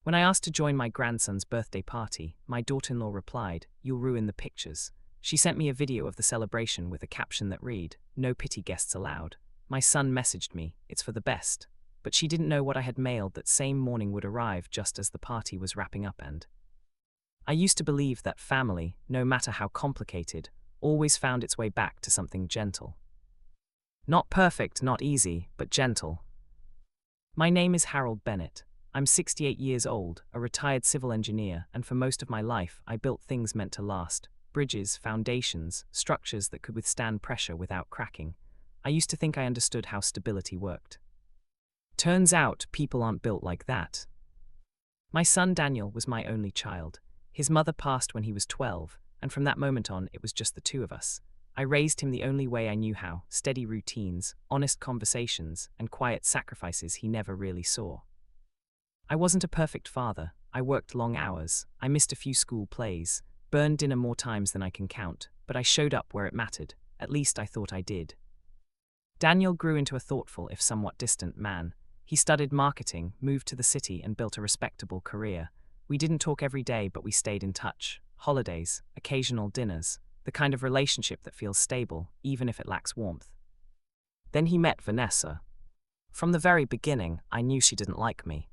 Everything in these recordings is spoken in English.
When I asked to join my grandson's birthday party, my daughter-in-law replied, "You'll ruin the pictures." She sent me a video of the celebration with a caption that read, "No pity guests allowed." My son messaged me, "It's for the best." But she didn't know what I had mailed that same morning would arrive just as the party was wrapping up. And I used to believe that family, no matter how complicated, always found its way back to something gentle. Not perfect, not easy, but gentle. My name is Harold Bennett. I'm 68 years old, a retired civil engineer, and for most of my life I built things meant to last. Bridges, foundations, structures that could withstand pressure without cracking. I used to think I understood how stability worked. Turns out, people aren't built like that. My son Daniel was my only child. His mother passed when he was 12, and from that moment on, it was just the two of us. I raised him the only way I knew how: steady routines, honest conversations, and quiet sacrifices he never really saw. I wasn't a perfect father. I worked long hours. I missed a few school plays, burned dinner more times than I can count, but I showed up where it mattered. At least I thought I did. Daniel grew into a thoughtful, if somewhat distant, man. He studied marketing, moved to the city, and built a respectable career. We didn't talk every day, but we stayed in touch. Holidays, occasional dinners, the kind of relationship that feels stable, even if it lacks warmth. Then he met Vanessa. From the very beginning, I knew she didn't like me.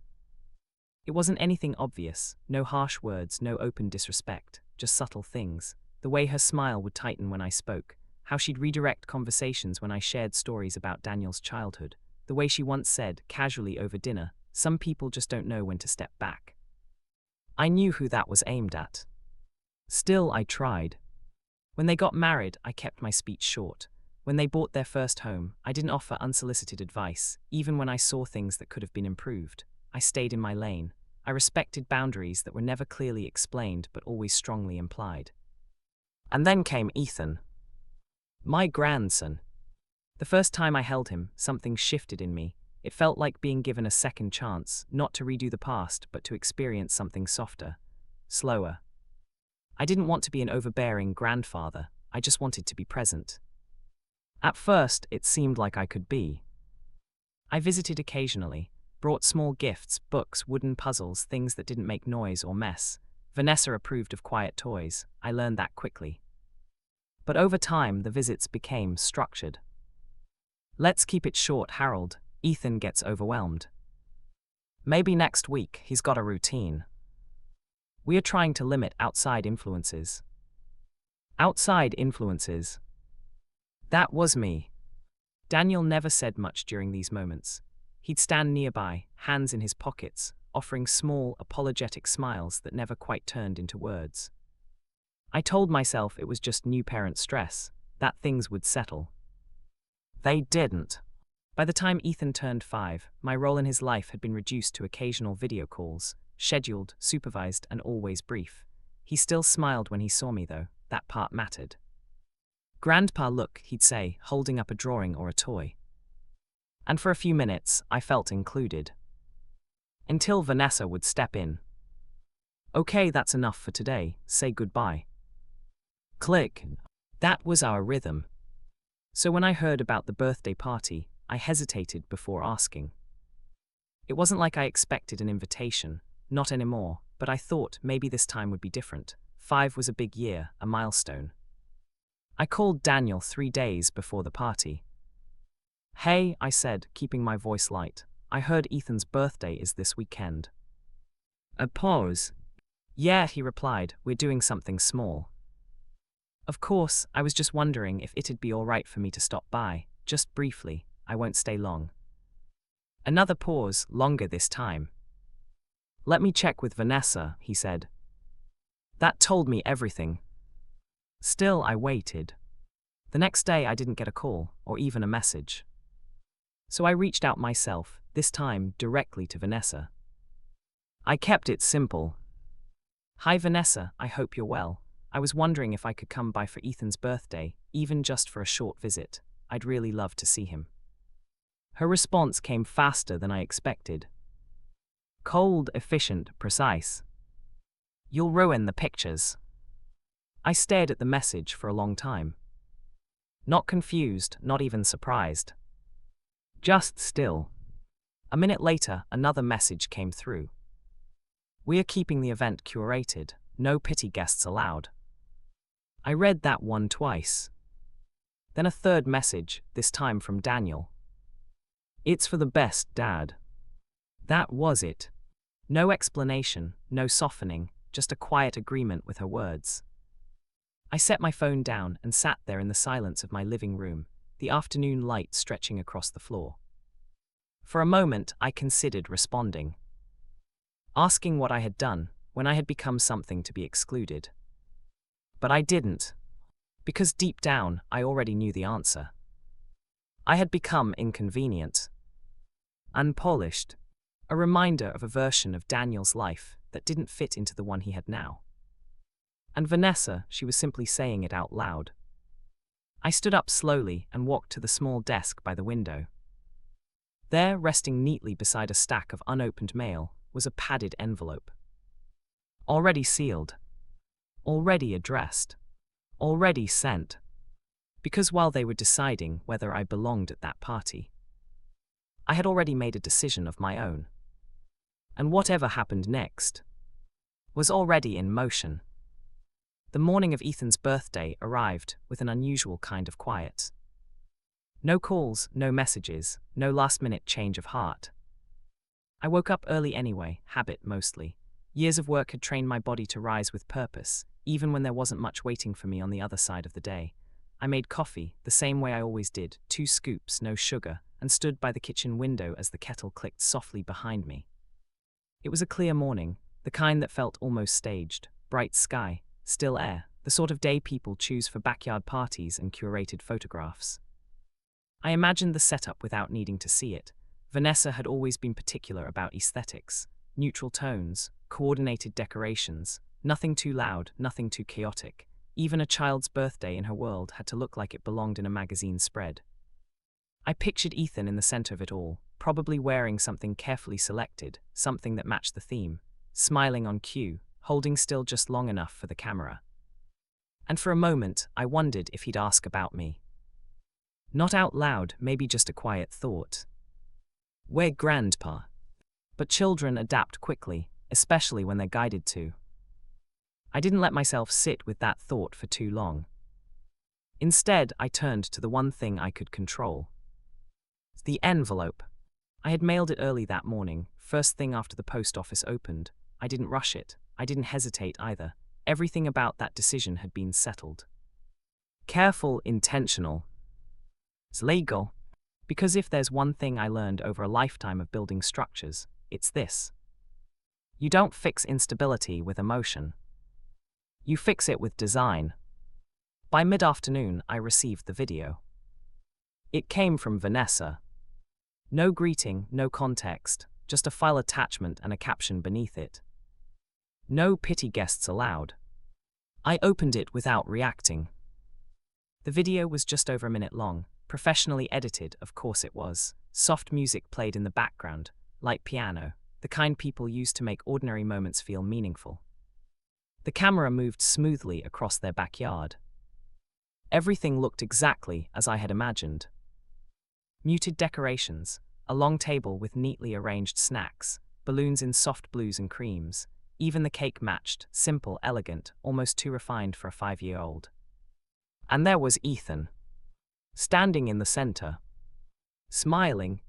It wasn't anything obvious, no harsh words, no open disrespect, just subtle things. The way her smile would tighten when I spoke, how she'd redirect conversations when I shared stories about Daniel's childhood. The way she once said, casually over dinner, "Some people just don't know when to step back." I knew who that was aimed at. Still, I tried. When they got married, I kept my speech short. When they bought their first home, I didn't offer unsolicited advice, even when I saw things that could have been improved. I stayed in my lane. I respected boundaries that were never clearly explained but always strongly implied. And then came Ethan. My grandson. The first time I held him, something shifted in me. It felt like being given a second chance, not to redo the past, but to experience something softer, slower. I didn't want to be an overbearing grandfather. I just wanted to be present. At first, it seemed like I could be. I visited occasionally, brought small gifts, books, wooden puzzles, things that didn't make noise or mess. Vanessa approved of quiet toys. I learned that quickly. But over time, the visits became structured. "Let's keep it short, Harold." Ethan gets overwhelmed. "Maybe next week. He's got a routine." We are trying to limit outside influences. Outside influences. That was me. Daniel never said much during these moments. He'd stand nearby, hands in his pockets, offering small, apologetic smiles that never quite turned into words. I told myself it was just new parent stress, that things would settle. They didn't. By the time Ethan turned 5, my role in his life had been reduced to occasional video calls, scheduled, supervised, and always brief. He still smiled when he saw me, though. That part mattered. "Grandpa, look," he'd say, holding up a drawing or a toy. And for a few minutes, I felt included. Until Vanessa would step in. "Okay, that's enough for today. Say goodbye." Click. That was our rhythm. So when I heard about the birthday party, I hesitated before asking. It wasn't like I expected an invitation, not anymore, but I thought maybe this time would be different. 5 was a big year, a milestone. I called Daniel 3 days before the party. "Hey," I said, keeping my voice light. "I heard Ethan's birthday is this weekend." A pause. "Yeah," he replied, "we're doing something small." Of course, I was just wondering if it'd be all right for me to stop by, just briefly. I won't stay long. Another pause, longer this time. "Let me check with Vanessa," he said. That told me everything. Still, I waited. The next day, I didn't get a call, or even a message. So I reached out myself, this time directly to Vanessa. I kept it simple. "Hi Vanessa, I hope you're well. I was wondering if I could come by for Ethan's birthday, even just for a short visit. I'd really love to see him." Her response came faster than I expected. Cold, efficient, precise. "You'll ruin the pictures." I stared at the message for a long time. Not confused, not even surprised. Just still. A minute later, another message came through. We are keeping the event curated. No pity guests allowed. I read that one twice. Then a third message, this time from Daniel. It's for the best, Dad. That was it. No explanation, no softening, just a quiet agreement with her words. I set my phone down and sat there in the silence of my living room, the afternoon light stretching across the floor. For a moment, I considered responding. Asking what I had done, when I had become something to be excluded. But I didn't. Because deep down, I already knew the answer. I had become inconvenient. Unpolished. A reminder of a version of Daniel's life that didn't fit into the one he had now. And Vanessa, she was simply saying it out loud. I stood up slowly and walked to the small desk by the window. There, resting neatly beside a stack of unopened mail, was a padded envelope. Already sealed. Already addressed. Already sent. Because while they were deciding whether I belonged at that party, I had already made a decision of my own. And whatever happened next was already in motion. The morning of Ethan's birthday arrived with an unusual kind of quiet. No calls, no messages, no last-minute change of heart. I woke up early anyway, habit mostly. Years of work had trained my body to rise with purpose, even when there wasn't much waiting for me on the other side of the day. I made coffee, the same way I always did, 2 scoops, no sugar, and stood by the kitchen window as the kettle clicked softly behind me. It was a clear morning, the kind that felt almost staged. Bright sky, still air, the sort of day people choose for backyard parties and curated photographs. I imagined the setup without needing to see it. Vanessa had always been particular about aesthetics, neutral tones, coordinated decorations, nothing too loud, nothing too chaotic. Even a child's birthday in her world had to look like it belonged in a magazine spread. I pictured Ethan in the center of it all, probably wearing something carefully selected, something that matched the theme, smiling on cue, holding still just long enough for the camera. And for a moment, I wondered if he'd ask about me. Not out loud, maybe just a quiet thought. We're grandpa. But children adapt quickly, especially when they're guided to. I didn't let myself sit with that thought for too long. Instead, I turned to the one thing I could control. The envelope. I had mailed it early that morning, first thing after the post office opened. I didn't rush it. I didn't hesitate either. Everything about that decision had been settled. Careful, intentional. It's legal. Because if there's one thing I learned over a lifetime of building structures, it's this. You don't fix instability with emotion. You fix it with design. By mid-afternoon, I received the video. It came from Vanessa. No greeting, no context, just a file attachment and a caption beneath it. No pity guests allowed. I opened it without reacting. The video was just over a minute long, professionally edited, of course it was. Soft music played in the background, light piano, the kind people use to make ordinary moments feel meaningful. The camera moved smoothly across their backyard. Everything looked exactly as I had imagined. Muted decorations, a long table with neatly arranged snacks, balloons in soft blues and creams. Even the cake matched, simple, elegant, almost too refined for a 5-year-old. And there was Ethan, standing in the center, smiling,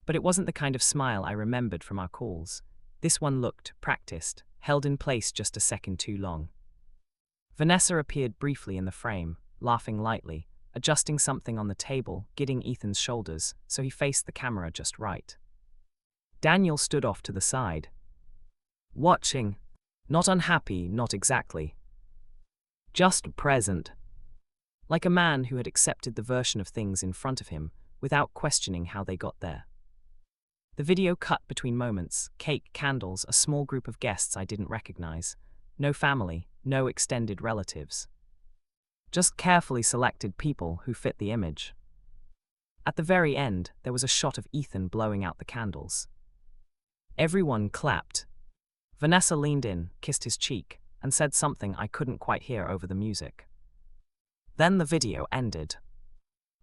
but it wasn't the kind of smile I remembered from our calls. This one looked practiced, held in place just a second too long. Vanessa appeared briefly in the frame, laughing lightly, adjusting something on the table, getting Ethan's shoulders so he faced the camera just right. Daniel stood off to the side, watching, not unhappy, not exactly. Just present. Like a man who had accepted the version of things in front of him without questioning how they got there. The video cut between moments, cake, candles, a small group of guests I didn't recognize. No family, no extended relatives. Just carefully selected people who fit the image. At the very end, there was a shot of Ethan blowing out the candles. Everyone clapped. Vanessa leaned in, kissed his cheek, and said something I couldn't quite hear over the music. Then the video ended.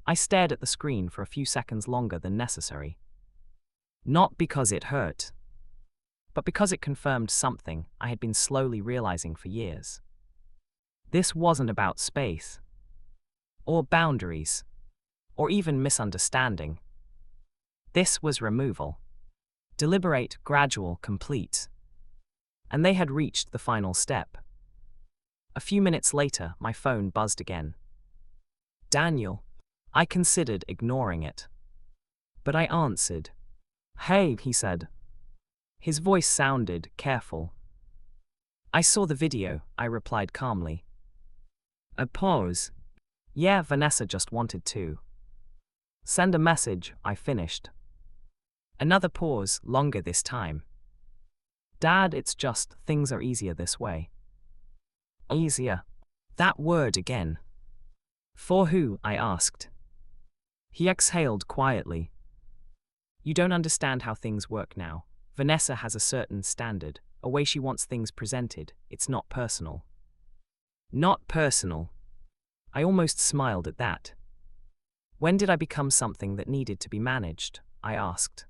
I stared at the screen for a few seconds longer than necessary. Not because it hurt, but because it confirmed something I had been slowly realizing for years. This wasn't about space, or boundaries, or even misunderstanding. This was removal. Deliberate, gradual, complete. And they had reached the final step. A few minutes later, my phone buzzed again. Daniel. I considered ignoring it. But I answered. Hey, he said. His voice sounded careful. I saw the video, I replied calmly. A pause. Yeah, Vanessa just wanted to send a message, I finished. Another pause, longer this time. Dad, it's just, things are easier this way. Easier. That word again. For who? I asked. He exhaled quietly. You don't understand how things work now. Vanessa has a certain standard, a way she wants things presented. It's not personal. Not personal. I almost smiled at that. When did I become something that needed to be managed? I asked.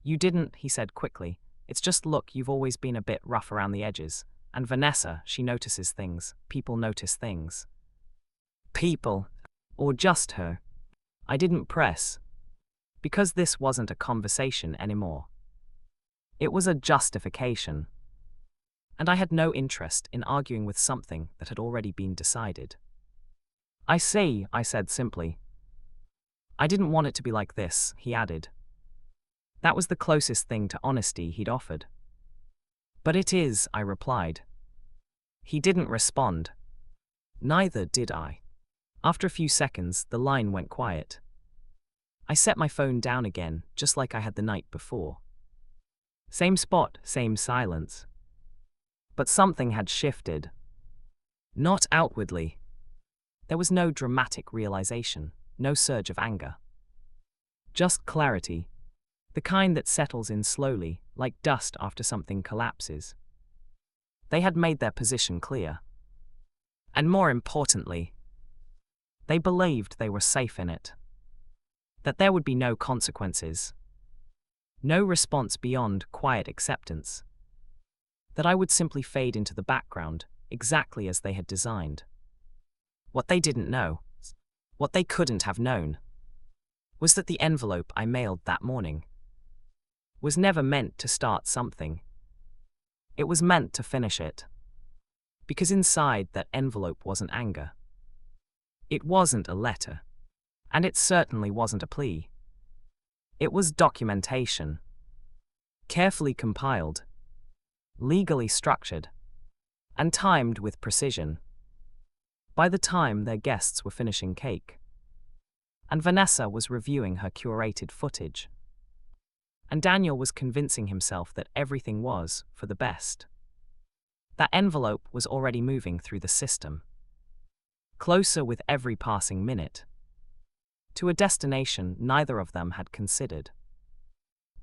You didn't, he said quickly. It's just look, you've always been a bit rough around the edges. And Vanessa, she notices things. People notice things. People. Or just her. I didn't press. Because this wasn't a conversation anymore. It was a justification. And I had no interest in arguing with something that had already been decided. I see, I said simply. I didn't want it to be like this, he added. That was the closest thing to honesty he'd offered. But it is, I replied. He didn't respond. Neither did I. After a few seconds, the line went quiet. I set my phone down again, just like I had the night before. Same spot, same silence. But something had shifted. Not outwardly. There was no dramatic realization, no surge of anger. Just clarity. The kind that settles in slowly, like dust after something collapses. They had made their position clear. And more importantly, they believed they were safe in it. That there would be no consequences. No response beyond quiet acceptance. That I would simply fade into the background, exactly as they had designed. What they didn't know, what they couldn't have known, was that the envelope I mailed that morning was never meant to start something. It was meant to finish it. Because inside that envelope wasn't anger. It wasn't a letter. And it certainly wasn't a plea. It was documentation. Carefully compiled. Legally structured. And timed with precision. By the time their guests were finishing cake. And Vanessa was reviewing her curated footage. And Daniel was convincing himself that everything was for the best. That envelope was already moving through the system. Closer with every passing minute. To a destination neither of them had considered.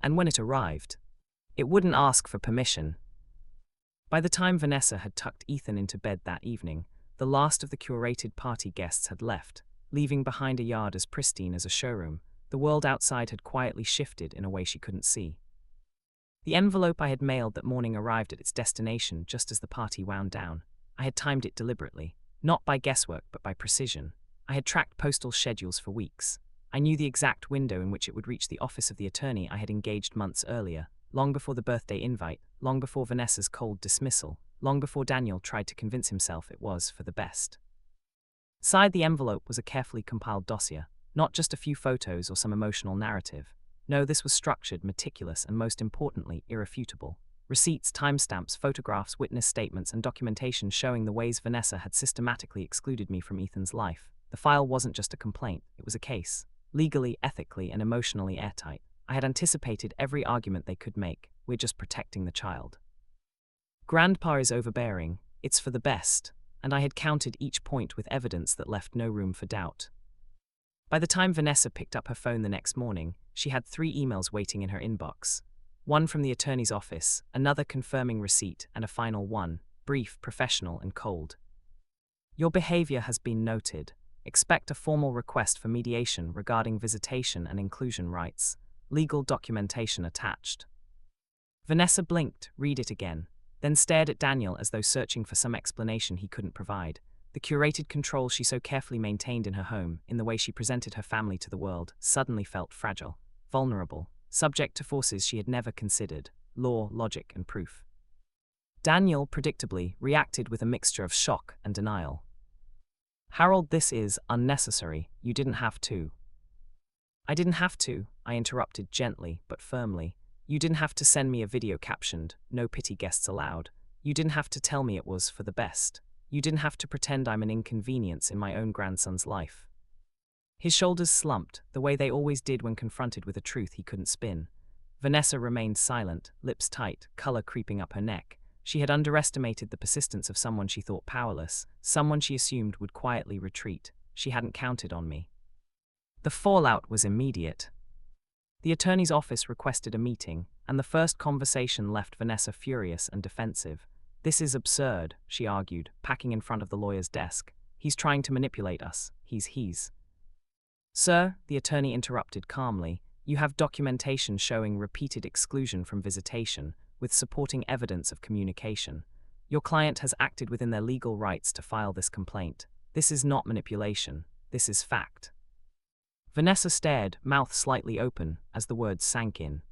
And when it arrived, it wouldn't ask for permission. By the time Vanessa had tucked Ethan into bed that evening, the last of the curated party guests had left, leaving behind a yard as pristine as a showroom. The world outside had quietly shifted in a way she couldn't see. The envelope I had mailed that morning arrived at its destination just as the party wound down. I had timed it deliberately, not by guesswork but by precision. I had tracked postal schedules for weeks. I knew the exact window in which it would reach the office of the attorney I had engaged months earlier, long before the birthday invite, long before Vanessa's cold dismissal, long before Daniel tried to convince himself it was for the best. Inside the envelope was a carefully compiled dossier, not just a few photos or some emotional narrative. No, this was structured, meticulous, and most importantly, irrefutable. Receipts, timestamps, photographs, witness statements, and documentation showing the ways Vanessa had systematically excluded me from Ethan's life. The file wasn't just a complaint, it was a case. Legally, ethically, and emotionally airtight. I had anticipated every argument they could make. We're just protecting the child. Grandpa is overbearing, it's for the best, and I had counted each point with evidence that left no room for doubt. By the time Vanessa picked up her phone the next morning, she had 3 emails waiting in her inbox. One from the attorney's office, another confirming receipt, and a final one, brief, professional, and cold. Your behavior has been noted. Expect a formal request for mediation regarding visitation and inclusion rights. Legal documentation attached. Vanessa blinked, read it again, then stared at Daniel as though searching for some explanation he couldn't provide. The curated control she so carefully maintained in her home, in the way she presented her family to the world, suddenly felt fragile, vulnerable, subject to forces she had never considered: law, logic, and proof. Daniel, predictably, reacted with a mixture of shock and denial. "Harold, this is unnecessary. You didn't have to." "I didn't have to," I interrupted gently but firmly. "You didn't have to send me a video captioned, 'No pity guests allowed.' You didn't have to tell me it was for the best. You didn't have to pretend I'm an inconvenience in my own grandson's life." His shoulders slumped, the way they always did when confronted with a truth he couldn't spin. Vanessa remained silent, lips tight, color creeping up her neck. She had underestimated the persistence of someone she thought powerless, someone she assumed would quietly retreat. She hadn't counted on me. The fallout was immediate. The attorney's office requested a meeting, and the first conversation left Vanessa furious and defensive. "This is absurd," she argued, packing in front of the lawyer's desk. "He's trying to manipulate us. He's. "Sir," the attorney interrupted calmly, "you have documentation showing repeated exclusion from visitation, with supporting evidence of communication. Your client has acted within their legal rights to file this complaint. This is not manipulation. This is fact." Vanessa stared, mouth slightly open, as the words sank in.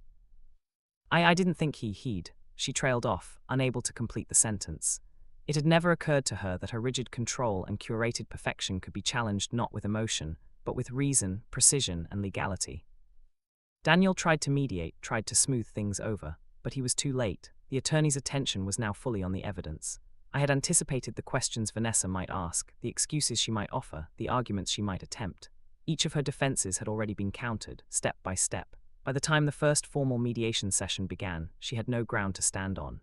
I didn't think he'd. She trailed off, unable to complete the sentence. It had never occurred to her that her rigid control and curated perfection could be challenged not with emotion, but with reason, precision, and legality. Daniel tried to mediate, tried to smooth things over, but he was too late. The attorney's attention was now fully on the evidence. I had anticipated the questions Vanessa might ask, the excuses she might offer, the arguments she might attempt. Each of her defenses had already been countered, step by step. By the time the first formal mediation session began, she had no ground to stand on.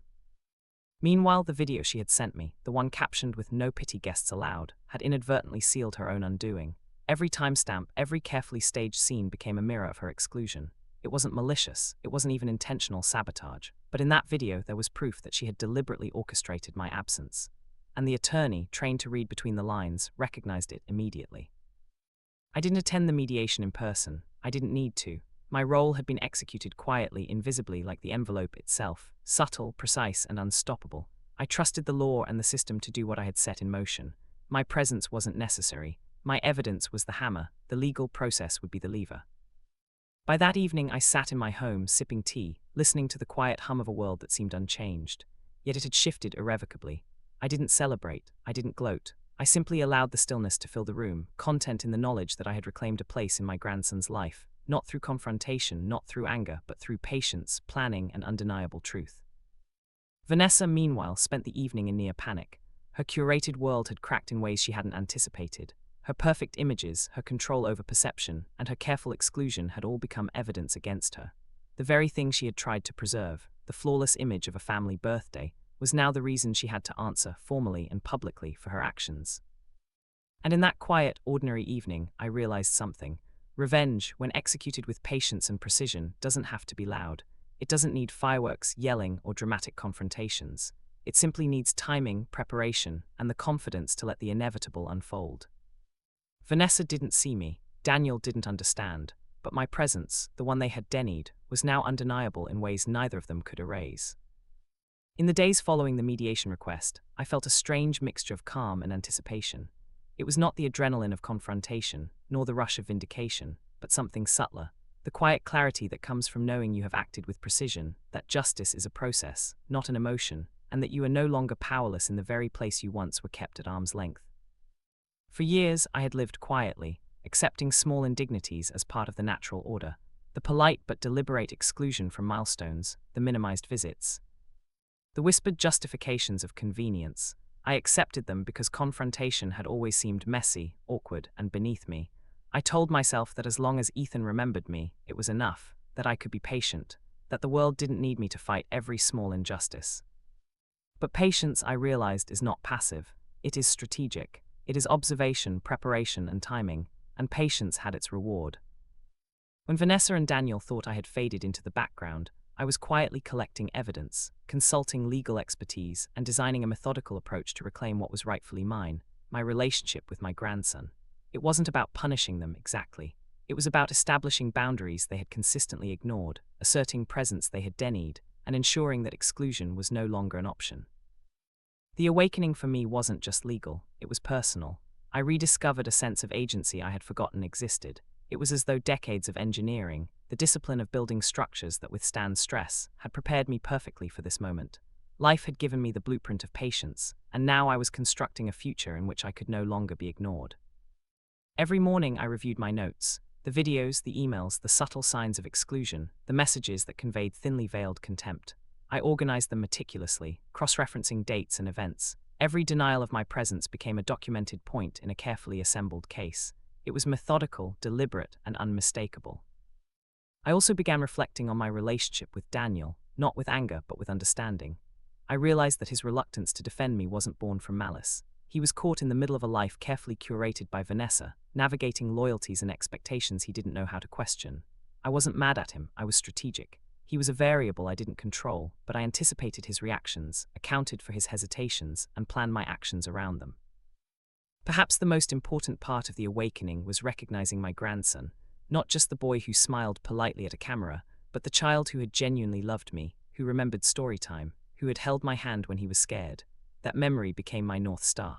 Meanwhile, the video she had sent me, the one captioned with "No pity guests allowed," had inadvertently sealed her own undoing. Every timestamp, every carefully staged scene became a mirror of her exclusion. It wasn't malicious, it wasn't even intentional sabotage, but in that video there was proof that she had deliberately orchestrated my absence. And the attorney, trained to read between the lines, recognized it immediately. I didn't attend the mediation in person. I didn't need to. My role had been executed quietly, invisibly, like the envelope itself, subtle, precise, and unstoppable. I trusted the law and the system to do what I had set in motion. My presence wasn't necessary. My evidence was the hammer. The legal process would be the lever. By that evening, I sat in my home, sipping tea, listening to the quiet hum of a world that seemed unchanged. Yet it had shifted irrevocably. I didn't celebrate. I didn't gloat. I simply allowed the stillness to fill the room, content in the knowledge that I had reclaimed a place in my grandson's life, not through confrontation, not through anger, but through patience, planning, and undeniable truth. Vanessa, meanwhile, spent the evening in near panic. Her curated world had cracked in ways she hadn't anticipated. Her perfect images, her control over perception, and her careful exclusion had all become evidence against her. The very thing she had tried to preserve, the flawless image of a family birthday, was now the reason she had to answer, formally and publicly, for her actions. And in that quiet, ordinary evening, I realized something. Revenge, when executed with patience and precision, doesn't have to be loud. It doesn't need fireworks, yelling, or dramatic confrontations. It simply needs timing, preparation, and the confidence to let the inevitable unfold. Vanessa didn't see me, Daniel didn't understand, but my presence, the one they had denied, was now undeniable in ways neither of them could erase. In the days following the mediation request, I felt a strange mixture of calm and anticipation. It was not the adrenaline of confrontation, nor the rush of vindication, but something subtler, the quiet clarity that comes from knowing you have acted with precision, that justice is a process, not an emotion, and that you are no longer powerless in the very place you once were kept at arm's length. For years, I had lived quietly, accepting small indignities as part of the natural order, the polite but deliberate exclusion from milestones, the minimized visits, the whispered justifications of convenience. I accepted them because confrontation had always seemed messy, awkward, and beneath me. I told myself that as long as Ethan remembered me, it was enough, that I could be patient, that the world didn't need me to fight every small injustice. But patience, I realized, is not passive. It is strategic. It is observation, preparation, and timing, and patience had its reward. When Vanessa and Daniel thought I had faded into the background, I was quietly collecting evidence, consulting legal expertise, and designing a methodical approach to reclaim what was rightfully mine, my relationship with my grandson. It wasn't about punishing them exactly. It was about establishing boundaries they had consistently ignored, asserting presence they had denied, and ensuring that exclusion was no longer an option. The awakening for me wasn't just legal, it was personal. I rediscovered a sense of agency I had forgotten existed. It was as though decades of engineering, the discipline of building structures that withstand stress, had prepared me perfectly for this moment. Life had given me the blueprint of patience, and now I was constructing a future in which I could no longer be ignored. Every morning I reviewed my notes, the videos, the emails, the subtle signs of exclusion, the messages that conveyed thinly veiled contempt. I organized them meticulously, cross-referencing dates and events. Every denial of my presence became a documented point in a carefully assembled case. It was methodical, deliberate, and unmistakable. I also began reflecting on my relationship with Daniel, not with anger, but with understanding. I realized that his reluctance to defend me wasn't born from malice. He was caught in the middle of a life carefully curated by Vanessa, navigating loyalties and expectations he didn't know how to question. I wasn't mad at him, I was strategic. He was a variable I didn't control, but I anticipated his reactions, accounted for his hesitations, and planned my actions around them. Perhaps the most important part of the awakening was recognizing my grandson, not just the boy who smiled politely at a camera, but the child who had genuinely loved me, who remembered story time, who had held my hand when he was scared. That memory became my North Star.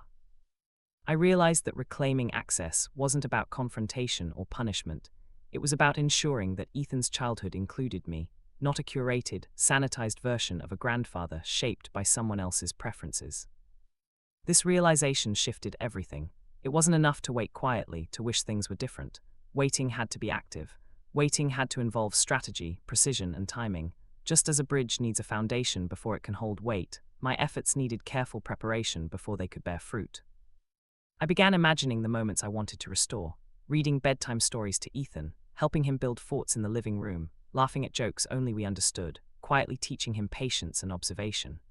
I realized that reclaiming access wasn't about confrontation or punishment. It was about ensuring that Ethan's childhood included me, not a curated, sanitized version of a grandfather shaped by someone else's preferences. This realization shifted everything. It wasn't enough to wait quietly, to wish things were different. Waiting had to be active. Waiting had to involve strategy, precision, and timing. Just as a bridge needs a foundation before it can hold weight, my efforts needed careful preparation before they could bear fruit. I began imagining the moments I wanted to restore, reading bedtime stories to Ethan, helping him build forts in the living room, laughing at jokes only we understood, quietly teaching him patience and observation.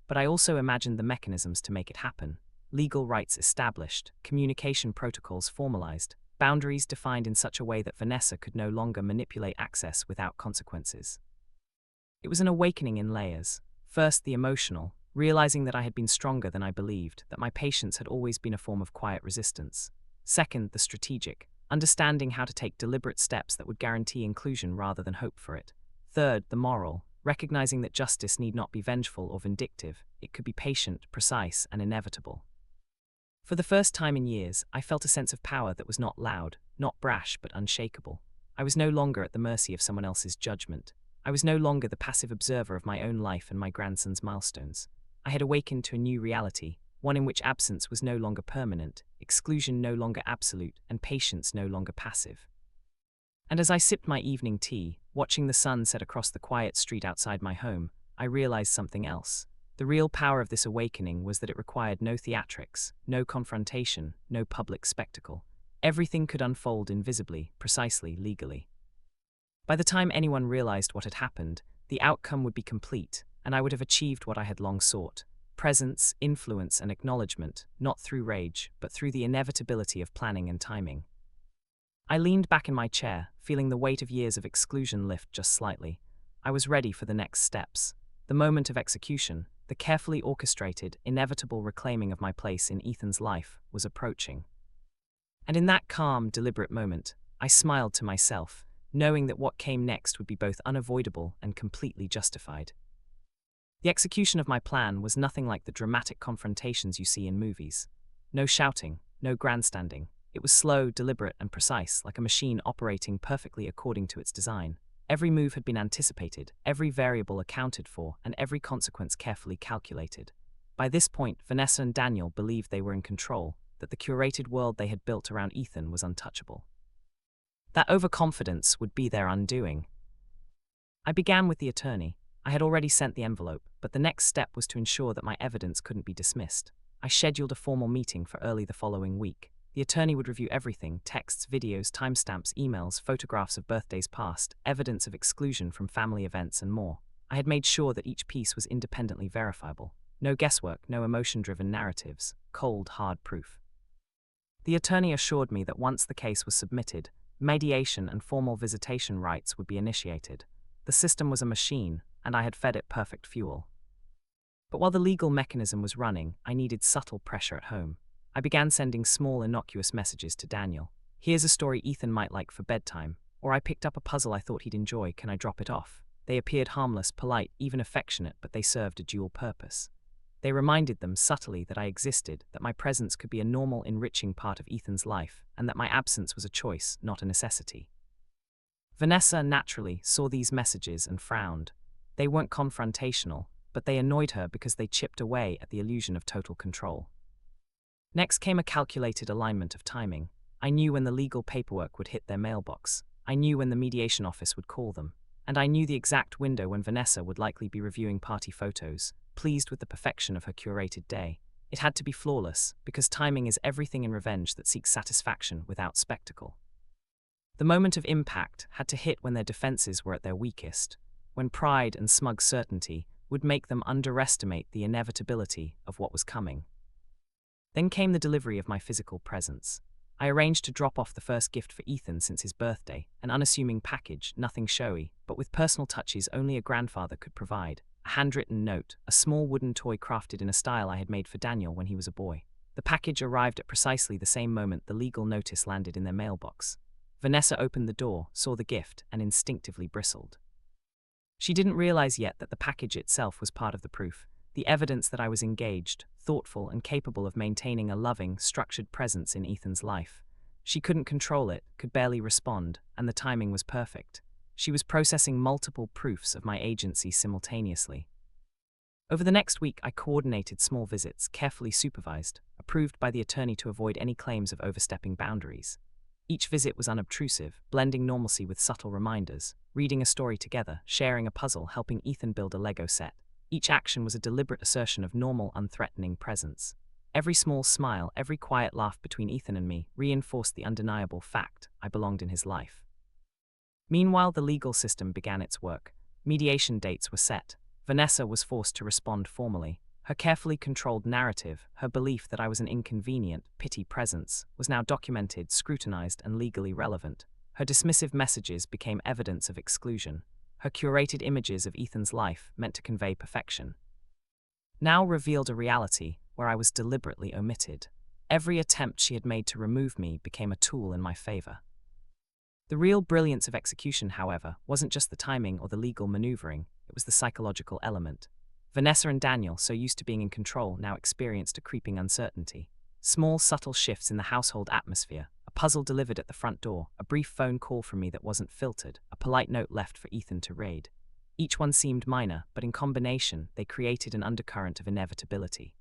But I also imagined the mechanisms to make it happen. Legal rights established, communication protocols formalized, boundaries defined in such a way that Vanessa could no longer manipulate access without consequences. It was an awakening in layers. First, the emotional, realizing that I had been stronger than I believed, that my patience had always been a form of quiet resistance. Second, the strategic, understanding how to take deliberate steps that would guarantee inclusion rather than hope for it. Third, the moral, recognizing that justice need not be vengeful or vindictive, it could be patient, precise, and inevitable. For the first time in years, I felt a sense of power that was not loud, not brash, but unshakable. I was no longer at the mercy of someone else's judgment. I was no longer the passive observer of my own life and my grandson's milestones. I had awakened to a new reality, one in which absence was no longer permanent, exclusion no longer absolute, and patience no longer passive. And as I sipped my evening tea, watching the sun set across the quiet street outside my home, I realized something else. The real power of this awakening was that it required no theatrics, no confrontation, no public spectacle. Everything could unfold invisibly, precisely, legally. By the time anyone realized what had happened, the outcome would be complete, and I would have achieved what I had long sought: presence, influence, and acknowledgement, not through rage, but through the inevitability of planning and timing. I leaned back in my chair, feeling the weight of years of exclusion lift just slightly. I was ready for the next steps. The moment of execution, the carefully orchestrated, inevitable reclaiming of my place in Ethan's life, was approaching. And in that calm, deliberate moment, I smiled to myself, knowing that what came next would be both unavoidable and completely justified. The execution of my plan was nothing like the dramatic confrontations you see in movies. No shouting, no grandstanding. It was slow, deliberate, and precise, like a machine operating perfectly according to its design. Every move had been anticipated, every variable accounted for, and every consequence carefully calculated. By this point, Vanessa and Daniel believed they were in control, that the curated world they had built around Ethan was untouchable. That overconfidence would be their undoing. I began with the attorney. I had already sent the envelope, but the next step was to ensure that my evidence couldn't be dismissed. I scheduled a formal meeting for early the following week. The attorney would review everything: texts, videos, timestamps, emails, photographs of birthdays past, evidence of exclusion from family events, and more. I had made sure that each piece was independently verifiable. No guesswork, no emotion-driven narratives, cold, hard proof. The attorney assured me that once the case was submitted, mediation and formal visitation rights would be initiated. The system was a machine, and I had fed it perfect fuel. But while the legal mechanism was running, I needed subtle pressure at home. I began sending small, innocuous messages to Daniel. Here's a story Ethan might like for bedtime, or I picked up a puzzle I thought he'd enjoy, can I drop it off? They appeared harmless, polite, even affectionate, but they served a dual purpose. They reminded them subtly that I existed, that my presence could be a normal, enriching part of Ethan's life, and that my absence was a choice, not a necessity. Vanessa, naturally, saw these messages and frowned. They weren't confrontational, but they annoyed her because they chipped away at the illusion of total control. Next came a calculated alignment of timing. I knew when the legal paperwork would hit their mailbox. I knew when the mediation office would call them. And I knew the exact window when Vanessa would likely be reviewing party photos, pleased with the perfection of her curated day. It had to be flawless, because timing is everything in revenge that seeks satisfaction without spectacle. The moment of impact had to hit when their defenses were at their weakest, when pride and smug certainty would make them underestimate the inevitability of what was coming. Then came the delivery of my physical presence. I arranged to drop off the first gift for Ethan since his birthday, an unassuming package, nothing showy, but with personal touches only a grandfather could provide. A handwritten note, a small wooden toy crafted in a style I had made for Daniel when he was a boy. The package arrived at precisely the same moment the legal notice landed in their mailbox. Vanessa opened the door, saw the gift, and instinctively bristled. She didn't realize yet that the package itself was part of the proof, the evidence that I was engaged, thoughtful, and capable of maintaining a loving, structured presence in Ethan's life. She couldn't control it, could barely respond, and the timing was perfect. She was processing multiple proofs of my agency simultaneously. Over the next week, I coordinated small visits, carefully supervised, approved by the attorney to avoid any claims of overstepping boundaries. Each visit was unobtrusive, blending normalcy with subtle reminders, reading a story together, sharing a puzzle, helping Ethan build a Lego set. Each action was a deliberate assertion of normal, unthreatening presence. Every small smile, every quiet laugh between Ethan and me reinforced the undeniable fact I belonged in his life. Meanwhile, the legal system began its work. Mediation dates were set. Vanessa was forced to respond formally. Her carefully controlled narrative, her belief that I was an inconvenient, petty presence, was now documented, scrutinized, and legally relevant. Her dismissive messages became evidence of exclusion. Her curated images of Ethan's life, meant to convey perfection, now revealed a reality where I was deliberately omitted. Every attempt she had made to remove me became a tool in my favor. The real brilliance of execution, however, wasn't just the timing or the legal maneuvering, it was the psychological element. Vanessa and Daniel, so used to being in control, now experienced a creeping uncertainty. Small, subtle shifts in the household atmosphere, a puzzle delivered at the front door, a brief phone call from me that wasn't filtered, a polite note left for Ethan to read. Each one seemed minor, but in combination, they created an undercurrent of inevitability.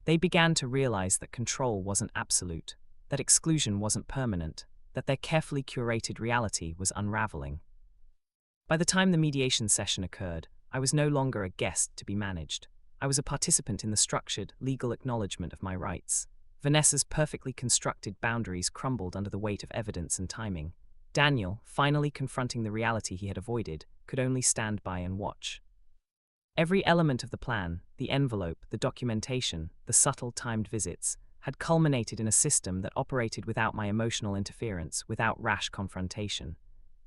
They began to realize that control wasn't absolute, that exclusion wasn't permanent, that their carefully curated reality was unraveling. By the time the mediation session occurred, I was no longer a guest to be managed. I was a participant in the structured, legal acknowledgement of my rights. Vanessa's perfectly constructed boundaries crumbled under the weight of evidence and timing. Daniel, finally confronting the reality he had avoided, could only stand by and watch. Every element of the plan, the envelope, the documentation, the subtle timed visits, had culminated in a system that operated without my emotional interference, without rash confrontation.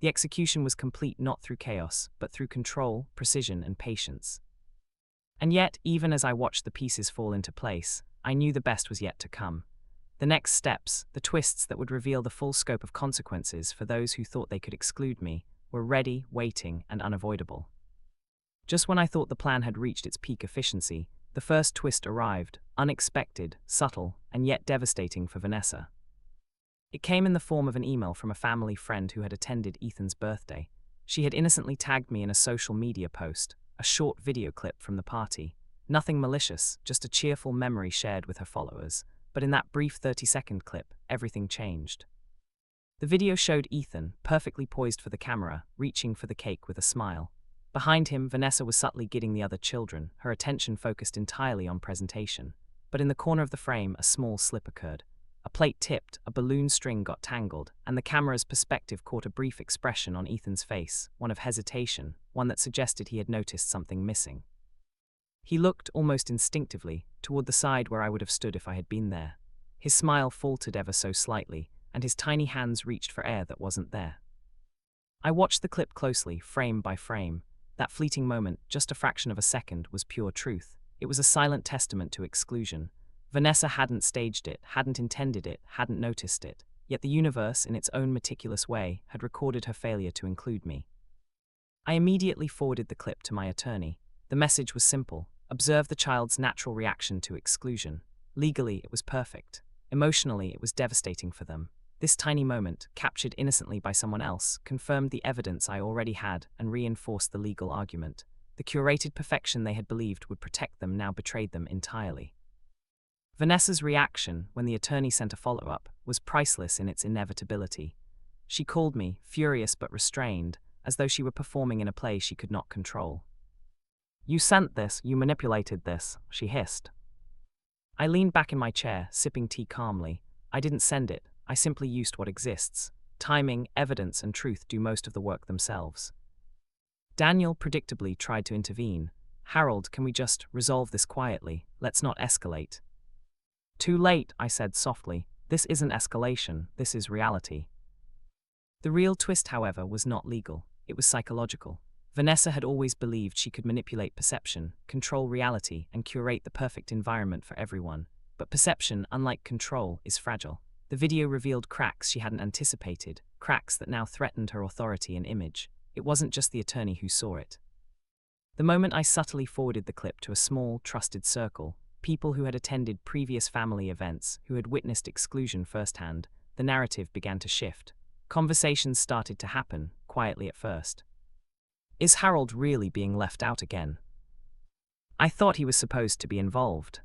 The execution was complete not through chaos, but through control, precision, and patience. And yet, even as I watched the pieces fall into place, I knew the best was yet to come. The next steps, the twists that would reveal the full scope of consequences for those who thought they could exclude me, were ready, waiting, and unavoidable. Just when I thought the plan had reached its peak efficiency, the first twist arrived, unexpected, subtle, and yet devastating for Vanessa. It came in the form of an email from a family friend who had attended Ethan's birthday. She had innocently tagged me in a social media post, a short video clip from the party. Nothing malicious, just a cheerful memory shared with her followers. But in that brief 30-second clip, everything changed. The video showed Ethan, perfectly poised for the camera, reaching for the cake with a smile. Behind him, Vanessa was subtly guiding the other children, her attention focused entirely on presentation. But in the corner of the frame, a small slip occurred. A plate tipped, a balloon string got tangled, and the camera's perspective caught a brief expression on Ethan's face, one of hesitation, one that suggested he had noticed something missing. He looked, almost instinctively, toward the side where I would have stood if I had been there. His smile faltered ever so slightly, and his tiny hands reached for air that wasn't there. I watched the clip closely, frame by frame. That fleeting moment, just a fraction of a second, was pure truth. It was a silent testament to exclusion. Vanessa hadn't staged it, hadn't intended it, hadn't noticed it. Yet the universe, in its own meticulous way, had recorded her failure to include me. I immediately forwarded the clip to my attorney. The message was simple: observe the child's natural reaction to exclusion. Legally, it was perfect. Emotionally, it was devastating for them. This tiny moment, captured innocently by someone else, confirmed the evidence I already had and reinforced the legal argument. The curated perfection they had believed would protect them now betrayed them entirely. Vanessa's reaction, when the attorney sent a follow-up, was priceless in its inevitability. She called me, furious but restrained, as though she were performing in a play she could not control. "You sent this, you manipulated this," she hissed. I leaned back in my chair, sipping tea calmly. I didn't send it, I simply used what exists. Timing, evidence, and truth do most of the work themselves. Daniel predictably tried to intervene. "Harold, can we just resolve this quietly? Let's not escalate." "Too late," I said softly. "This isn't escalation, this is reality." The real twist, however, was not legal. It was psychological. Vanessa had always believed she could manipulate perception, control reality, and curate the perfect environment for everyone. But perception, unlike control, is fragile. The video revealed cracks she hadn't anticipated, cracks that now threatened her authority and image. It wasn't just the attorney who saw it. The moment I subtly forwarded the clip to a small, trusted circle, people who had attended previous family events, who had witnessed exclusion firsthand, the narrative began to shift. Conversations started to happen, quietly at first. "Is Harold really being left out again? I thought he was supposed to be involved.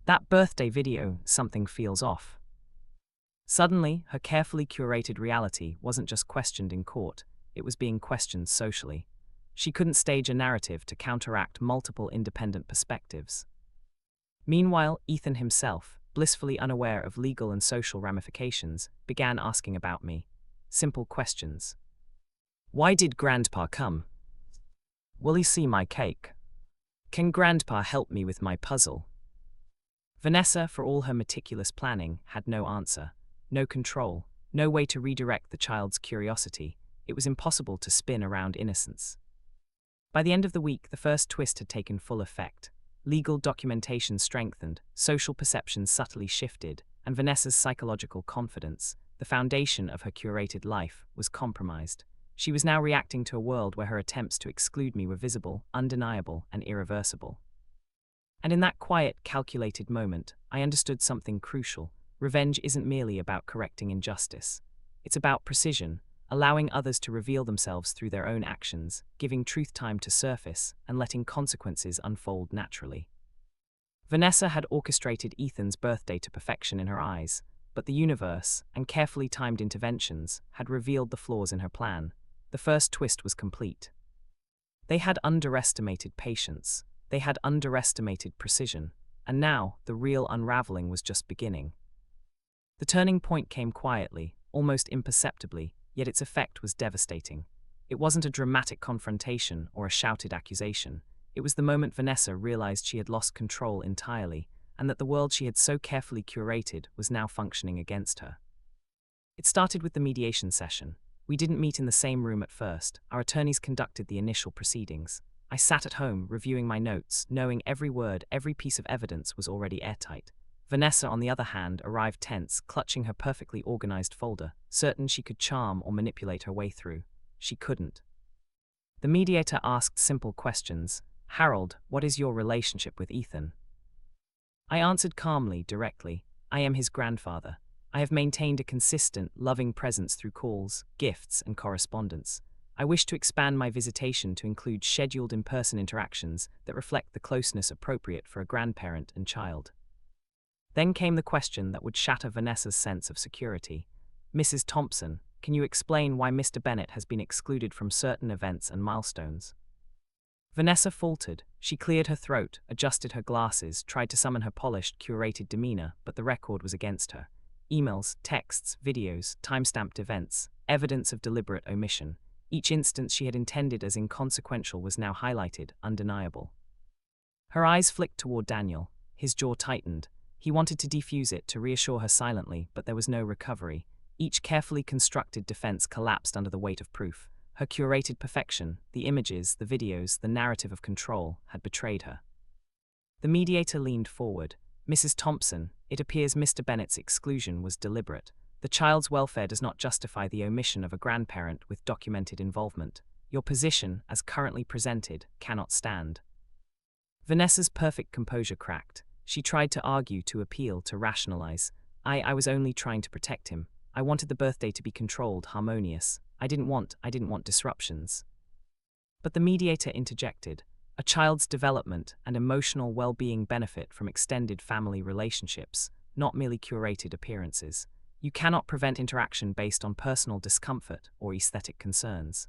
That birthday video, something feels off." Suddenly, her carefully curated reality wasn't just questioned in court, it was being questioned socially. She couldn't stage a narrative to counteract multiple independent perspectives. Meanwhile, Ethan himself, blissfully unaware of legal and social ramifications, began asking about me. Simple questions. "Why did Grandpa come? Will he see my cake? Can Grandpa help me with my puzzle?" Vanessa, for all her meticulous planning, had no answer, no control, no way to redirect the child's curiosity. It was impossible to spin around innocence. By the end of the week, the first twist had taken full effect. Legal documentation strengthened, social perceptions subtly shifted, and Vanessa's psychological confidence, the foundation of her curated life, was compromised. She was now reacting to a world where her attempts to exclude me were visible, undeniable, and irreversible. And in that quiet, calculated moment, I understood something crucial. Revenge isn't merely about correcting injustice. It's about precision, allowing others to reveal themselves through their own actions, giving truth time to surface, and letting consequences unfold naturally. Vanessa had orchestrated Ethan's birthday to perfection in her eyes, but the universe, and carefully timed interventions, had revealed the flaws in her plan. The first twist was complete. They had underestimated patience, they had underestimated precision, and now the real unraveling was just beginning. The turning point came quietly, almost imperceptibly, yet its effect was devastating. It wasn't a dramatic confrontation or a shouted accusation. It was the moment Vanessa realized she had lost control entirely, and that the world she had so carefully curated was now functioning against her. It started with the mediation session. We didn't meet in the same room at first. Our attorneys conducted the initial proceedings. I sat at home, reviewing my notes, knowing every word, every piece of evidence was already airtight. Vanessa, on the other hand, arrived tense, clutching her perfectly organized folder, certain she could charm or manipulate her way through. She couldn't. The mediator asked simple questions. "Harold, what is your relationship with Ethan?" I answered calmly, directly. "I am his grandfather. I have maintained a consistent, loving presence through calls, gifts, and correspondence. I wish to expand my visitation to include scheduled in-person interactions that reflect the closeness appropriate for a grandparent and child." Then came the question that would shatter Vanessa's sense of security. "Mrs. Thompson, can you explain why Mr. Bennett has been excluded from certain events and milestones?" Vanessa faltered. She cleared her throat, adjusted her glasses, tried to summon her polished, curated demeanor, but the record was against her. Emails, texts, videos, time-stamped events, evidence of deliberate omission. Each instance she had intended as inconsequential was now highlighted, undeniable. Her eyes flicked toward Daniel. His jaw tightened. He wanted to defuse it, to reassure her silently, but there was no recovery. Each carefully constructed defense collapsed under the weight of proof. Her curated perfection, the images, the videos, the narrative of control, had betrayed her. The mediator leaned forward. "Mrs. Thompson, it appears Mr. Bennett's exclusion was deliberate. The child's welfare does not justify the omission of a grandparent with documented involvement. Your position, as currently presented, cannot stand. Vanessa's perfect composure cracked. She tried to argue, to appeal, to rationalize. I was only trying to protect him. I wanted the birthday to be controlled, harmonious. I didn't want disruptions. But the mediator interjected. A child's development and emotional well-being benefit from extended family relationships, not merely curated appearances. You cannot prevent interaction based on personal discomfort or aesthetic concerns.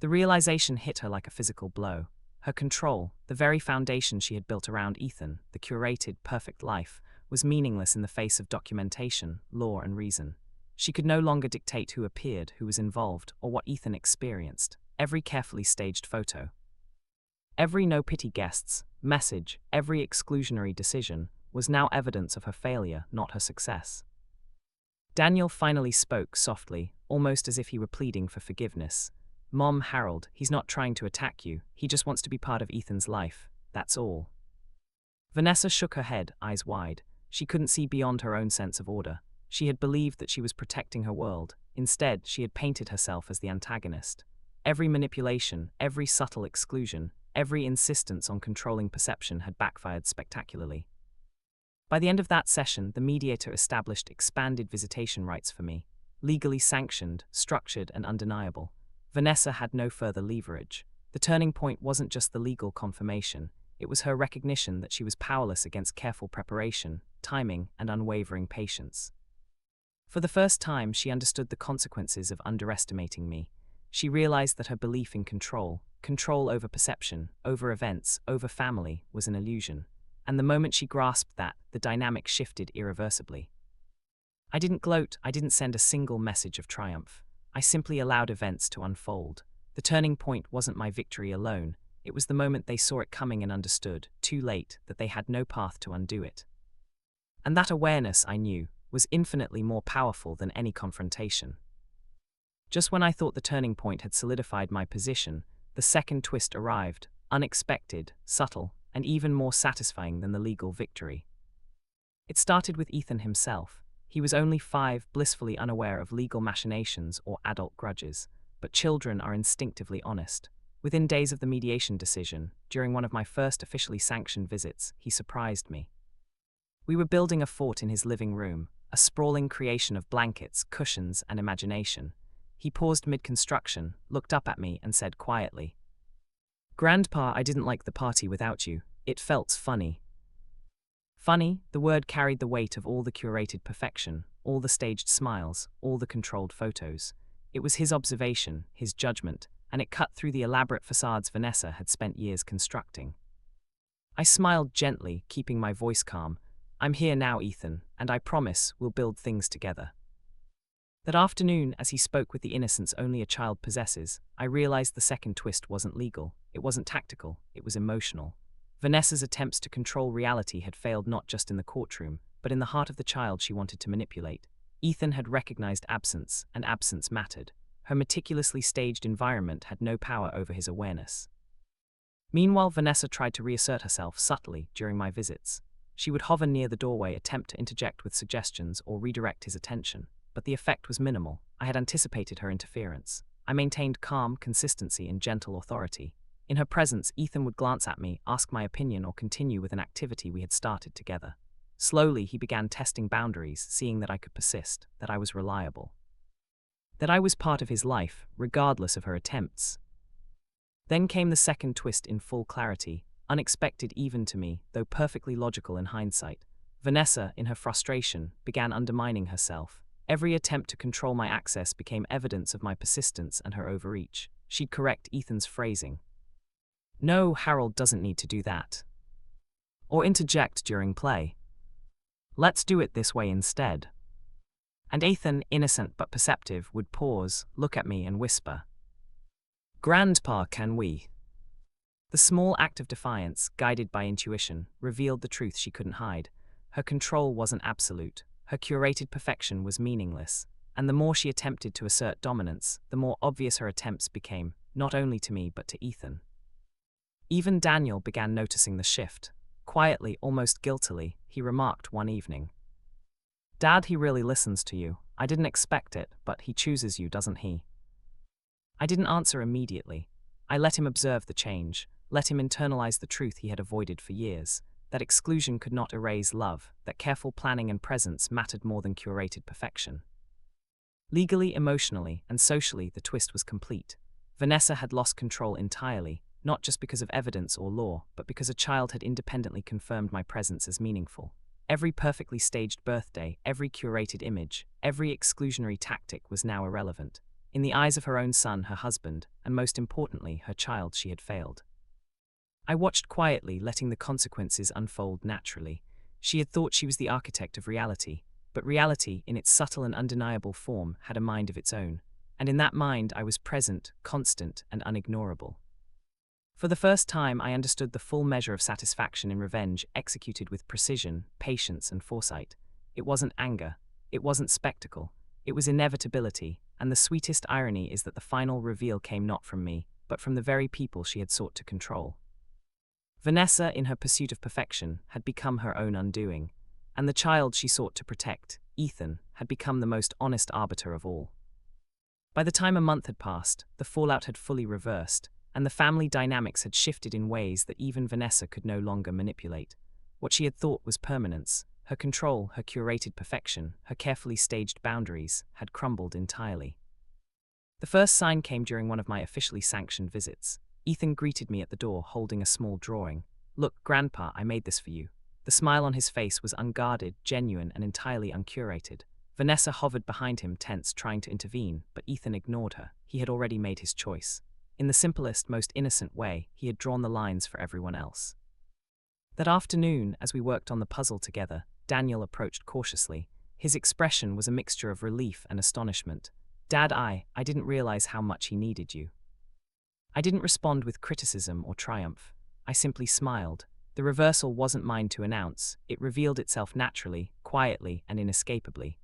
The realization hit her like a physical blow. Her control, the very foundation she had built around Ethan, the curated, perfect life, was meaningless in the face of documentation, law, and reason. She could no longer dictate who appeared, who was involved, or what Ethan experienced. Every carefully staged photo, every no-pity guest's message, every exclusionary decision was now evidence of her failure, not her success. Daniel finally spoke softly, almost as if he were pleading for forgiveness. Mom, Harold, he's not trying to attack you. He just wants to be part of Ethan's life. That's all. Vanessa shook her head, eyes wide. She couldn't see beyond her own sense of order. She had believed that she was protecting her world. Instead, she had painted herself as the antagonist. Every manipulation, every subtle exclusion, every insistence on controlling perception had backfired spectacularly. By the end of that session, the mediator established expanded visitation rights for me, legally sanctioned, structured, and undeniable. Vanessa had no further leverage. The turning point wasn't just the legal confirmation, it was her recognition that she was powerless against careful preparation, timing, and unwavering patience. For the first time, she understood the consequences of underestimating me. She realized that her belief in control over perception, over events, over family, was an illusion. And the moment she grasped that, the dynamic shifted irreversibly. I didn't gloat, I didn't send a single message of triumph. I simply allowed events to unfold. The turning point wasn't my victory alone, it was the moment they saw it coming and understood, too late, that they had no path to undo it. And that awareness, I knew, was infinitely more powerful than any confrontation. Just when I thought the turning point had solidified my position, the second twist arrived, unexpected, subtle, and even more satisfying than the legal victory. It started with Ethan himself. He was only 5, blissfully unaware of legal machinations or adult grudges, but children are instinctively honest. Within days of the mediation decision, during one of my first officially sanctioned visits, he surprised me. We were building a fort in his living room, a sprawling creation of blankets, cushions, and imagination. He paused mid-construction, looked up at me, and said quietly, "Grandpa, I didn't like the party without you. It felt funny." Funny, the word carried the weight of all the curated perfection, all the staged smiles, all the controlled photos. It was his observation, his judgment, and it cut through the elaborate facades Vanessa had spent years constructing. I smiled gently, keeping my voice calm. "I'm here now, Ethan, and I promise we'll build things together." That afternoon, as he spoke with the innocence only a child possesses, I realized the second twist wasn't legal, it wasn't tactical, it was emotional. Vanessa's attempts to control reality had failed not just in the courtroom, but in the heart of the child she wanted to manipulate. Ethan had recognized absence, and absence mattered. Her meticulously staged environment had no power over his awareness. Meanwhile, Vanessa tried to reassert herself subtly during my visits. She would hover near the doorway, attempt to interject with suggestions or redirect his attention, but the effect was minimal. I had anticipated her interference. I maintained calm, consistency, and gentle authority. In her presence, Ethan would glance at me, ask my opinion, or continue with an activity we had started together. Slowly, he began testing boundaries, seeing that I could persist, that I was reliable, that I was part of his life, regardless of her attempts. Then came the second twist in full clarity, unexpected even to me, though perfectly logical in hindsight. Vanessa, in her frustration, began undermining herself. Every attempt to control my access became evidence of my persistence and her overreach. She'd correct Ethan's phrasing. "No, Harold doesn't need to do that." Or interject during play. "Let's do it this way instead." And Ethan, innocent but perceptive, would pause, look at me, and whisper, "Grandpa, can we?" The small act of defiance, guided by intuition, revealed the truth she couldn't hide. Her control wasn't absolute. Her curated perfection was meaningless. And the more she attempted to assert dominance, the more obvious her attempts became, not only to me but to Ethan. Even Daniel began noticing the shift. Quietly, almost guiltily, he remarked one evening, "Dad, he really listens to you. I didn't expect it, but he chooses you, doesn't he?" I didn't answer immediately. I let him observe the change, let him internalize the truth he had avoided for years, that exclusion could not erase love, that careful planning and presence mattered more than curated perfection. Legally, emotionally, and socially, the twist was complete. Vanessa had lost control entirely, not just because of evidence or law, but because a child had independently confirmed my presence as meaningful. Every perfectly staged birthday, every curated image, every exclusionary tactic was now irrelevant. In the eyes of her own son, her husband, and most importantly, her child, she had failed. I watched quietly, letting the consequences unfold naturally. She had thought she was the architect of reality, but reality, in its subtle and undeniable form, had a mind of its own. And in that mind I was present, constant, and unignorable. For the first time, I understood the full measure of satisfaction in revenge executed with precision, patience, and foresight. It wasn't anger. It wasn't spectacle. It was inevitability, and the sweetest irony is that the final reveal came not from me, but from the very people she had sought to control. Vanessa, in her pursuit of perfection, had become her own undoing, and the child she sought to protect, Ethan, had become the most honest arbiter of all. By the time a month had passed, the fallout had fully reversed, and the family dynamics had shifted in ways that even Vanessa could no longer manipulate. What she had thought was permanence, her control, her curated perfection, her carefully staged boundaries, had crumbled entirely. The first sign came during one of my officially sanctioned visits. Ethan greeted me at the door holding a small drawing. "Look, Grandpa, I made this for you." The smile on his face was unguarded, genuine, and entirely uncurated. Vanessa hovered behind him, tense, trying to intervene, but Ethan ignored her. He had already made his choice. In the simplest, most innocent way, he had drawn the lines for everyone else. That afternoon, as we worked on the puzzle together, Daniel approached cautiously. His expression was a mixture of relief and astonishment. "Dad, I didn't realize how much he needed you." I didn't respond with criticism or triumph. I simply smiled. The reversal wasn't mine to announce. It revealed itself naturally, quietly, and inescapably.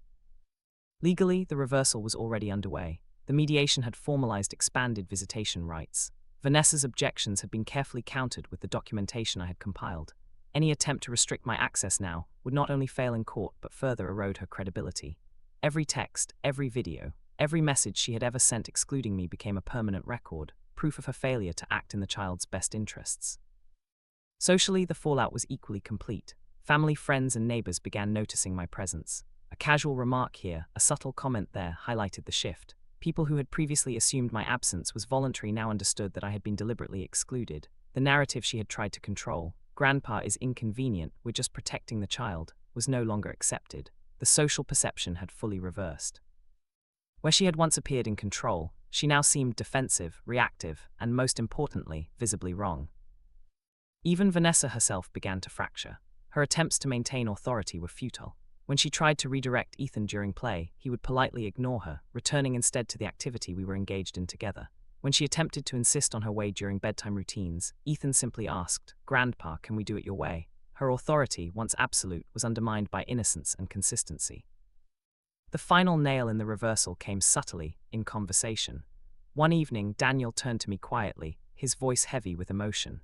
Legally, the reversal was already underway. The mediation had formalized expanded visitation rights. Vanessa's objections had been carefully countered with the documentation I had compiled. Any attempt to restrict my access now would not only fail in court but further erode her credibility. Every text, every video, every message she had ever sent excluding me became a permanent record, proof of her failure to act in the child's best interests. Socially, the fallout was equally complete. Family, friends, and neighbors began noticing my presence. A casual remark here, a subtle comment there, highlighted the shift. People who had previously assumed my absence was voluntary now understood that I had been deliberately excluded. The narrative she had tried to control, "Grandpa is inconvenient, we're just protecting the child," was no longer accepted. The social perception had fully reversed. Where she had once appeared in control, she now seemed defensive, reactive, and most importantly, visibly wrong. Even Vanessa herself began to fracture. Her attempts to maintain authority were futile. When she tried to redirect Ethan during play, he would politely ignore her, returning instead to the activity we were engaged in together. When she attempted to insist on her way during bedtime routines, Ethan simply asked, "Grandpa, can we do it your way?" Her authority, once absolute, was undermined by innocence and consistency. The final nail in the reversal came subtly, in conversation. One evening, Daniel turned to me quietly, his voice heavy with emotion.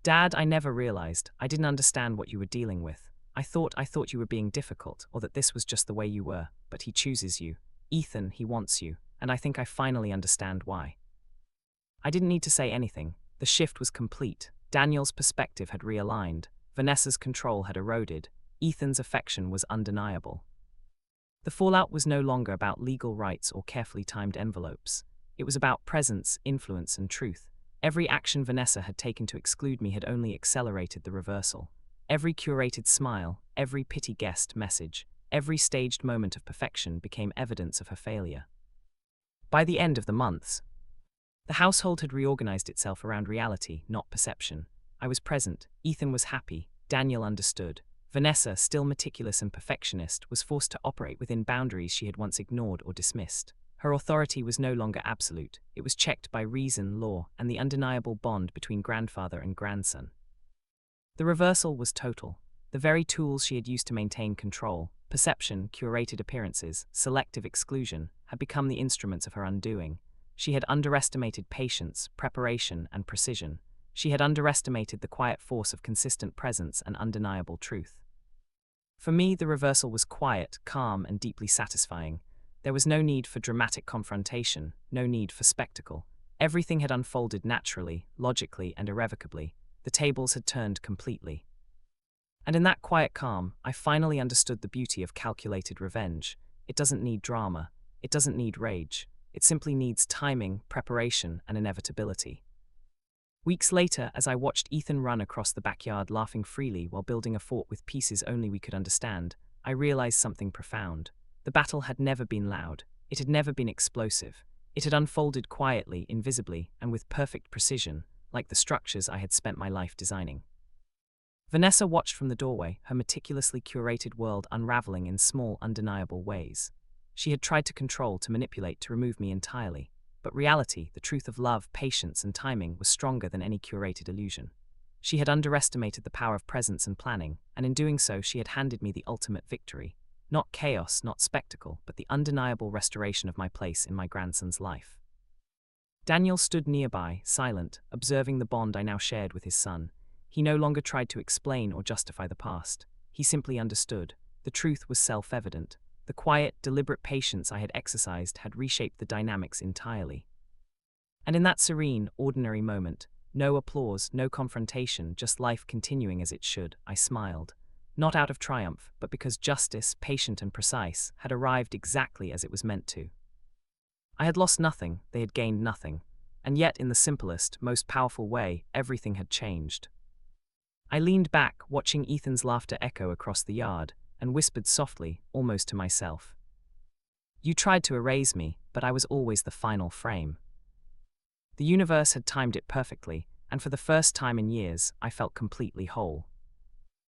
"Dad, I never realized. I didn't understand what you were dealing with. I thought you were being difficult, or that this was just the way you were, but he chooses you. Ethan, he wants you, and I think I finally understand why." I didn't need to say anything. The shift was complete. Daniel's perspective had realigned. Vanessa's control had eroded. Ethan's affection was undeniable. The fallout was no longer about legal rights or carefully timed envelopes. It was about presence, influence, and truth. Every action Vanessa had taken to exclude me had only accelerated the reversal. Every curated smile, every pity-guessed message, every staged moment of perfection became evidence of her failure. By the end of the months, the household had reorganized itself around reality, not perception. I was present, Ethan was happy, Daniel understood. Vanessa, still meticulous and perfectionist, was forced to operate within boundaries she had once ignored or dismissed. Her authority was no longer absolute. It was checked by reason, law, and the undeniable bond between grandfather and grandson. The reversal was total. The very tools she had used to maintain control, perception, curated appearances, selective exclusion, had become the instruments of her undoing. She had underestimated patience, preparation, and precision. She had underestimated the quiet force of consistent presence and undeniable truth. For me, the reversal was quiet, calm, and deeply satisfying. There was no need for dramatic confrontation, no need for spectacle. Everything had unfolded naturally, logically, and irrevocably. The tables had turned completely. And in that quiet calm, I finally understood the beauty of calculated revenge. It doesn't need drama. It doesn't need rage. It simply needs timing, preparation, and inevitability. Weeks later, as I watched Ethan run across the backyard laughing freely while building a fort with pieces only we could understand, I realized something profound. The battle had never been loud. It had never been explosive. It had unfolded quietly, invisibly, and with perfect precision, like the structures I had spent my life designing. Vanessa watched from the doorway, her meticulously curated world unraveling in small, undeniable ways. She had tried to control, to manipulate, to remove me entirely. But reality, the truth of love, patience, and timing, was stronger than any curated illusion. She had underestimated the power of presence and planning, and in doing so she had handed me the ultimate victory. Not chaos, not spectacle, but the undeniable restoration of my place in my grandson's life. Daniel stood nearby, silent, observing the bond I now shared with his son. He no longer tried to explain or justify the past. He simply understood. The truth was self-evident. The quiet, deliberate patience I had exercised had reshaped the dynamics entirely. And in that serene, ordinary moment, no applause, no confrontation, just life continuing as it should, I smiled. Not out of triumph, but because justice, patient and precise, had arrived exactly as it was meant to. I had lost nothing, they had gained nothing, and yet in the simplest, most powerful way, everything had changed. I leaned back, watching Ethan's laughter echo across the yard, and whispered softly, almost to myself. You tried to erase me, but I was always the final frame. The universe had timed it perfectly, and for the first time in years, I felt completely whole.